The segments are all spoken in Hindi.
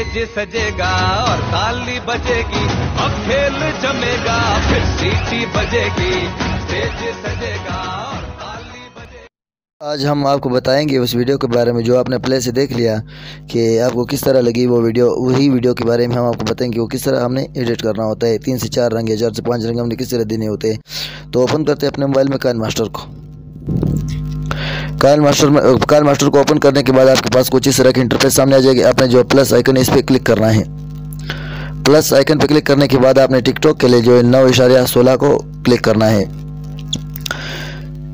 स्टेज सजेगा और ताली बजेगी, अब खेल जमेगा, फिर सीटी बजेगी, स्टेज सजेगा और ताली बजेगी। आज हम आपको बताएंगे उस वीडियो के बारे में जो आपने प्ले से देख लिया कि आपको किस तरह लगी वो वीडियो। वही वीडियो के बारे में हम आपको बताएंगे वो किस तरह हमने एडिट करना होता है। 3 से 4 रंग या 4 से 5 रंग हमने किस तरह देने होते हैं। तो ओपन करते हैं अपने मोबाइल में काइन मास्टर को। काइन मास्टर को ओपन करने के बाद आपके पास कुछ इस तरह की इंटरफेस सामने आ जाएगी। आपने जो प्लस आइकन है इस पर क्लिक करना है। प्लस आइकन पर क्लिक करने के बाद आपने टिकटॉक के लिए जो 9.16 को क्लिक करना है।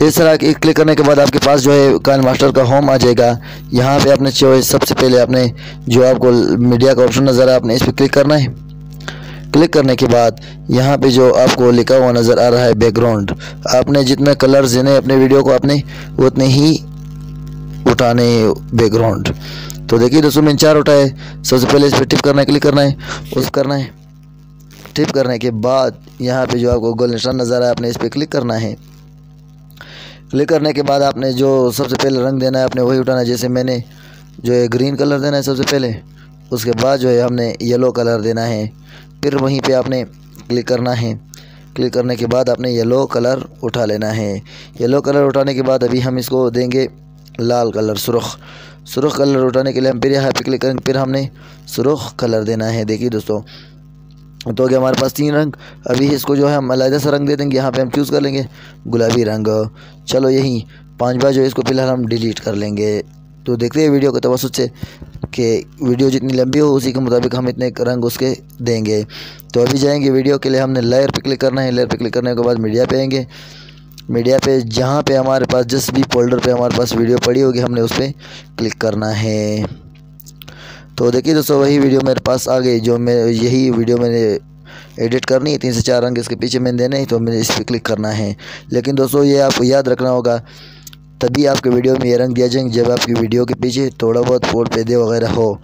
इस तरह क्लिक करने के बाद आपके पास जो है काइन मास्टर का होम आ जाएगा। यहाँ पे आपने जो सबसे पहले आपने जो आपको मीडिया का ऑप्शन नज़र है आपने इस पर क्लिक करना है। क्लिक करने के बाद यहाँ पे जो आपको लिखा हुआ नज़र आ रहा है बैकग्राउंड, आपने जितने कलर्स देने अपने वीडियो को आपने उतने ही उठाने बैकग्राउंड। तो देखिए दोस्तों मैंने 4 उठाए। सबसे पहले इस पर टिप करना है, क्लिक करना है, उस करना है। टिप करने के बाद यहाँ पे जो आपको गोल निशान नज़र आया आपने इस पर क्लिक करना है। क्लिक करने के बाद आपने जो सबसे पहले रंग देना है आपने वही उठाना है। जैसे मैंने जो है ग्रीन कलर देना है सबसे पहले, उसके बाद जो है हमने येलो कलर देना है। फिर वहीं पे आपने क्लिक करना है। क्लिक करने के बाद आपने येलो कलर उठा लेना है। येलो कलर उठाने के बाद अभी हम इसको देंगे लाल कलर, सुर्ख कलर उठाने के लिए हम फिर यहाँ पे क्लिक करेंगे। फिर हमने सुर्ख कलर देना है। देखिए दोस्तों तो क्या हमारे पास 3 रंग। अभी इसको जो है हम अलग सा रंग दे देंगे। यहाँ पे हम चूज़ कर लेंगे गुलाबी रंग। चलो यही 5 बार जो इसको फिलहाल हम डिलीट कर लेंगे। तो देखते हैं वीडियो के तवज्जुह से कि वीडियो जितनी लंबी हो उसी के मुताबिक हम इतने रंग उसके देंगे। तो अभी जाएंगे वीडियो के लिए हमने लेयर पे क्लिक करना है। लेयर पे क्लिक करने के बाद मीडिया पे आएंगे। मीडिया पे जहाँ पे हमारे पास जिस भी फोल्डर पे हमारे पास वीडियो पड़ी होगी हमने उस पर क्लिक करना है। तो देखिए दोस्तों वही वीडियो मेरे पास आ गई जो मैं यही वीडियो मैंने एडिट करनी है। 3 से 4 रंग इसके पीछे मैंने देने हैं तो मैंने इस पर क्लिक करना है। लेकिन दोस्तों ये आपको याद रखना होगा तभी आपके वीडियो में ये रंग दिया जाएंगे जब आपकी वीडियो के पीछे थोड़ा बहुत फूल पौधे वगैरह हो।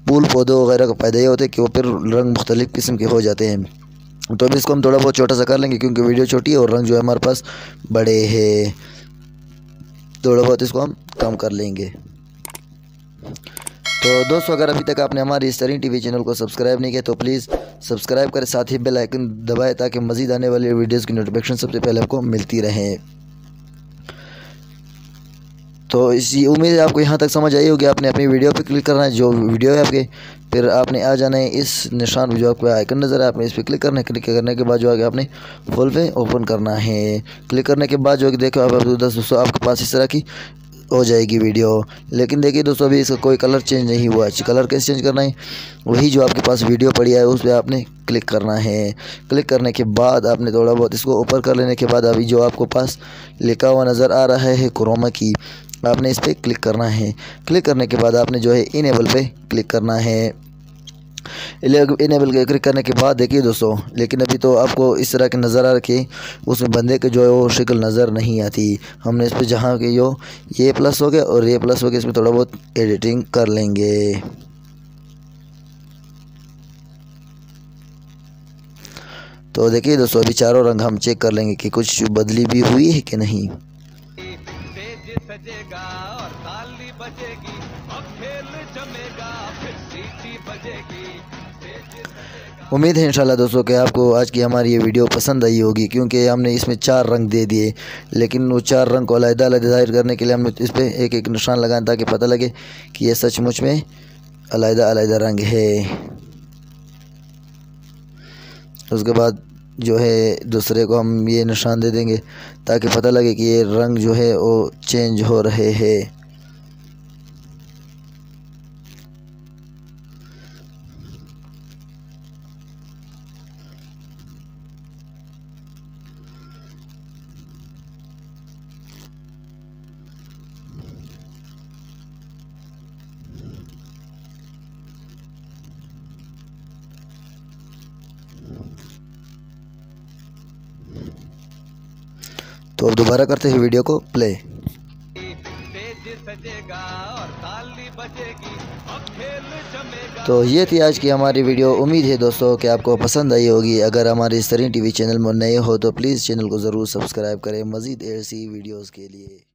फूल पौधे वगैरह का फ़ायदा ये होता है कि वो फिर रंग मुख्तलिफ़ किस्म के हो जाते हैं। तो अभी इसको हम थोड़ा बहुत छोटा सा कर लेंगे क्योंकि वीडियो छोटी है और रंग जो है हमारे पास बड़े हैं। थोड़ा बहुत इसको हम कम कर लेंगे। तो दोस्तों अगर अभी तक आपने हमारे इस तरीन टीवी चैनल को सब्सक्राइब नहीं किया तो प्लीज़ सब्सक्राइब करें, साथ ही बेल आइकन दबाएं ताकि मज़ीद आने वाली वीडियोज़ की नोटिफिकेशन सबसे पहले आपको मिलती रहे। तो इसी उम्मीद है आपको यहाँ तक समझ आई होगी। आपने अपनी वीडियो पे क्लिक करना है जो वीडियो है आपके, फिर आपने आ जाना है इस निशान जो आपको आइकन नज़र है आपने इस पर क्लिक करना है। क्लिक करने के बाद जो आगे आपने फुल पे ओपन करना है। क्लिक करने के बाद जो देखो आप दोस्तों आपके पास इस तरह की हो जाएगी वीडियो। लेकिन देखिए दोस्तों अभी इसका कोई कलर चेंज नहीं हुआ। कलर कैसे चेंज करना है, वही जो आपके पास वीडियो पड़ी है उस पर आपने क्लिक करना है। क्लिक करने के बाद आपने थोड़ा बहुत इसको ऊपर कर लेने के बाद अभी जो आपको पास लिखा हुआ नज़र आ रहा है क्रोमा की, आपने इस पर क्लिक करना है। क्लिक करने के बाद आपने जो है इनेबल पे क्लिक करना है। इनेबल क्लिक करने के बाद देखिए दोस्तों लेकिन अभी तो आपको इस तरह के नज़र आ रखे उसमें बंदे के जो है वो शक्ल नज़र नहीं आती। हमने इस पर जहाँ के जो ये प्लस हो गया और ये प्लस हो गया इसमें थोड़ा बहुत एडिटिंग कर लेंगे। तो देखिए दोस्तों अभी चारों रंग हम चेक कर लेंगे कि कुछ बदली भी हुई है कि नहीं। सजेगा और ताली बजेगी, अब खेल जमेगा, फिर सीटी बजेगी। उम्मीद है इंशाल्लाह दोस्तों कि आपको आज की हमारी ये वीडियो पसंद आई होगी क्योंकि हमने इसमें 4 रंग दे दिए। लेकिन वो 4 रंग को अलग-अलग ज़ाहिर करने के लिए हमने इस पर एक एक निशान लगाया ताकि पता लगे कि ये सचमुच में अलग-अलग रंग है। उसके बाद जो है दूसरे को हम ये निशान दे देंगे ताकि पता लगे कि ये रंग जो है वो चेंज हो रहे हैं। तो अब दोबारा करते हैं वीडियो को प्ले। तो ये थी आज की हमारी वीडियो। उम्मीद है दोस्तों कि आपको पसंद आई होगी। अगर हमारे इस तरीन टीवी चैनल में नए हो तो प्लीज़ चैनल को ज़रूर सब्सक्राइब करें मज़ीद ऐसी वीडियोज़ के लिए।